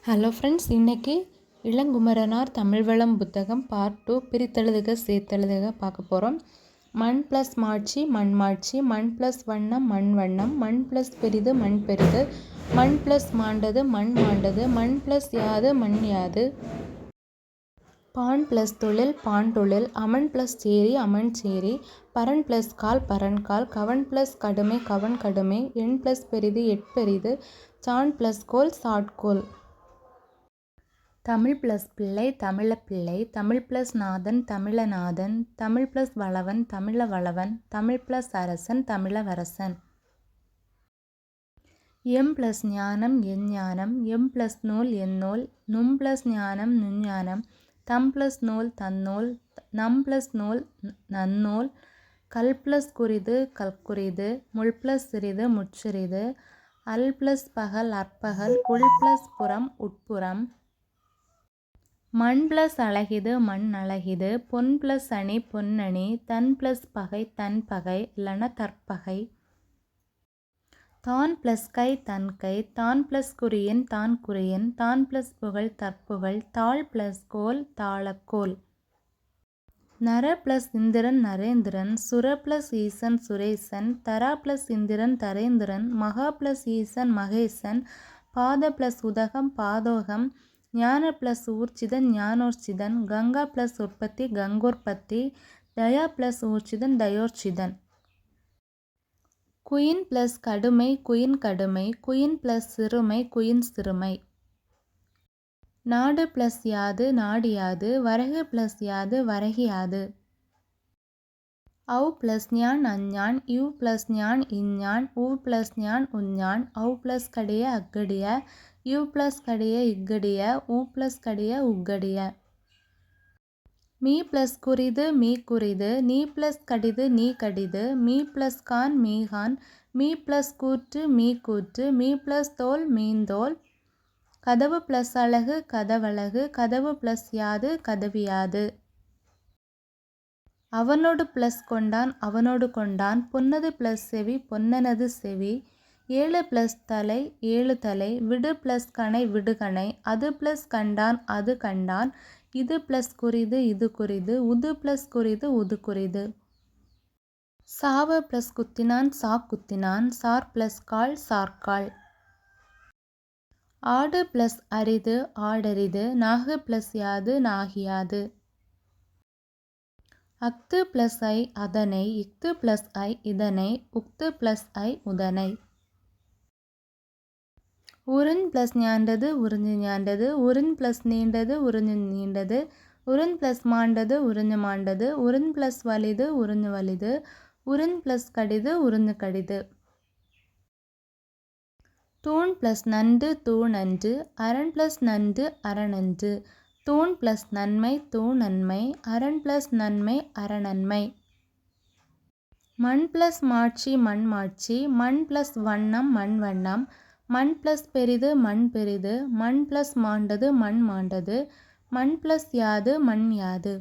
Hello friends, இன்றைக்கி இளங்குமரனார் தமிழ் வளம் புத்தகம் பார்ட் 2 பிரித்தெழுதுக சேர்த்தெழுதுக பார்க்க போகிறோம். மண் ப்ளஸ் மாட்சி மண் மாட்சி, மண் ப்ளஸ் வண்ணம் மண் வண்ணம், மண் ப்ளஸ் பெரிது மண் பெரிது, மண் ப்ளஸ் மாண்டது மண் மாண்டது, மண் ப்ளஸ் யாது மண் யாது, பான் ப்ளஸ் தொழில் பான் தொழில், அமன் ப்ளஸ் சேரி அமன் சேரி, பரன் ப்ளஸ் கால் பரன் கால், கவன் ப்ளஸ் கடுமை கவன் கடுமை, எண் ப்ளஸ் பெரிது எட்பெரிது, சான் ப்ளஸ் கோல் சாட்கோல். தமிழ் ப்ளஸ் பிள்ளை தமிழப்பிள்ளை, தமிழ் ப்ளஸ் நாதன் தமிழநாதன், தமிழ் ப்ளஸ் வளவன் தமிழ வளவன், தமிழ் ப்ளஸ் அரசன் தமிழவரசன். எம் ப்ளஸ் ஞானம் எஞ்ஞானம், எம் ப்ளஸ் நூல் எந்நூல், நும் ப்ளஸ் ஞானம் நுஞ்ஞானம், தம் ப்ளஸ் நூல் தன்னூல், நம் ப்ளஸ் நூல் நன்னூல், கல் ப்ளஸ் குறிது கல்குறிது, முள் ப்ளஸ் சிறிது முற்சிறிது, அல் ப்ளஸ் பகல் அற்பகல், உள் ப்ளஸ் புறம் உட்புறம், மண் ப்ளஸ் அழகிது மண் அழகிது, பொன் ப்ளஸ் அணி பொன்னணி, தன் ப்ளஸ் பகை தன் பகை லன தற்பகை, தான் ப்ளஸ் கை தன் கை, தான் ப்ளஸ் குறியன் தான் குறியன், தான் ப்ளஸ் புகழ் தற்புகழ், தாள் ப்ளஸ் கோல் தாளக்கோல். நர ப்ளஸ் இந்திரன் நரேந்திரன், சுர ப்ளஸ் ஈசன் சுரேசன், தரா ப்ளஸ் இந்திரன் தரேந்திரன், மகா ப்ளஸ் ஈசன் மகேசன், பாத ப்ளஸ் உதகம் பாதோகம், ஞான ப்ளஸ் ஊர்ச்சிதன் ஞானோர்ச்சிதன், கங்கா ப்ளஸ் உற்பத்தி கங்கோற்பத்தி, தயா ப்ளஸ் ஊர்ச்சிதன் தயோர்ச்சிதன். குயின் ப்ளஸ் கடுமை குயின் கடுமை, குயின் ப்ளஸ் சிறுமை குயின் சிறுமை. நாடு ப்ளஸ் யாது நாடு யாது, வரகு ப்ளஸ் யாது வரகு யாது. ஔ ப்ளஸ் ஞான் அஞ்ஞான், இவ் ப்ளஸ் ஞான் இஞ்ஞான், உவ் ப்ளஸ் ஞான் உஞ்ஞான், ஔ ப்ளஸ் கடிய அக்கடிய, இவ் ப்ளஸ் கடிய இக்கடிய, உ ப்ளஸ் கடிய உக்கடிய. மீ ப்ளஸ் குறிது மீ குறிது, நீ ப்ளஸ் கடிது நீ கடிது, மீ ப்ளஸ் கான் மீகான், மீ ப்ளஸ் கூற்று மீ கூற்று, மீ ப்ளஸ் தோல் மீந்தோல், கதவு ப்ளஸ் அழகு கதவழகு, கதவு ப்ளஸ் யாது கதவு யாது. அவனொடு ப்ளஸ் கொண்டான் அவனொடு கொண்டான், பொன்னது ப்ளஸ் செவி பொன்னனது செவி, ஏழு ப்ளஸ் தலை ஏழு தலை, விடு ப்ளஸ் கணை விடுகணை, அது ப்ளஸ் கண்டான் அது கண்டான், இது ப்ளஸ் குறிது இது குறிது, உது ப்ளஸ் குறிது உது குறிது. சாவ ப்ளஸ் குத்தினான் சாக்குத்தினான், சார் ப்ளஸ் கால் சார்கால். ஆடு ப்ளஸ் அரிது ஆடரிது, நாகு ப்ளஸ் யாது நாகியாது. அஃது ப்ளஸ் ஐ அதனை, இஃது ப்ளஸ் ஐ இதனை, உஃது ப்ளஸ் ஐ உதனை. உறிஞ் ப்ளஸ் ஞாண்டது உறிஞ்சு ஞாண்டது, உறிஞ் ப்ளஸ் நீண்டது உறிஞ்சு நீண்டது, உறிஞ் ப்ளஸ் மாண்டது உறிஞ்சு மாண்டது, உறிஞ் ப்ளஸ் வலிது உறிஞ்சு வலிது, உறிஞ் ப்ளஸ் கடிது உறிஞ்சு கடிது. தூண் ப்ளஸ் நண்டு தூணன்று, அரண் ப்ளஸ் நன்று அரணன்று, தூண் ப்ளஸ் நன்மை தூநன்மை, அரண் ப்ளஸ் நன்மை அறநன்மை. மண் ப்ளஸ் மாட்சி மண் மாட்சி, மண் ப்ளஸ் வண்ணம் மண் வண்ணம், மண் ப்ளஸ் பெரிது மண் பெரிது, மண் ப்ளஸ் மாண்டது மண் மாண்டது, மண் ப்ளஸ் யாது மண் யாது.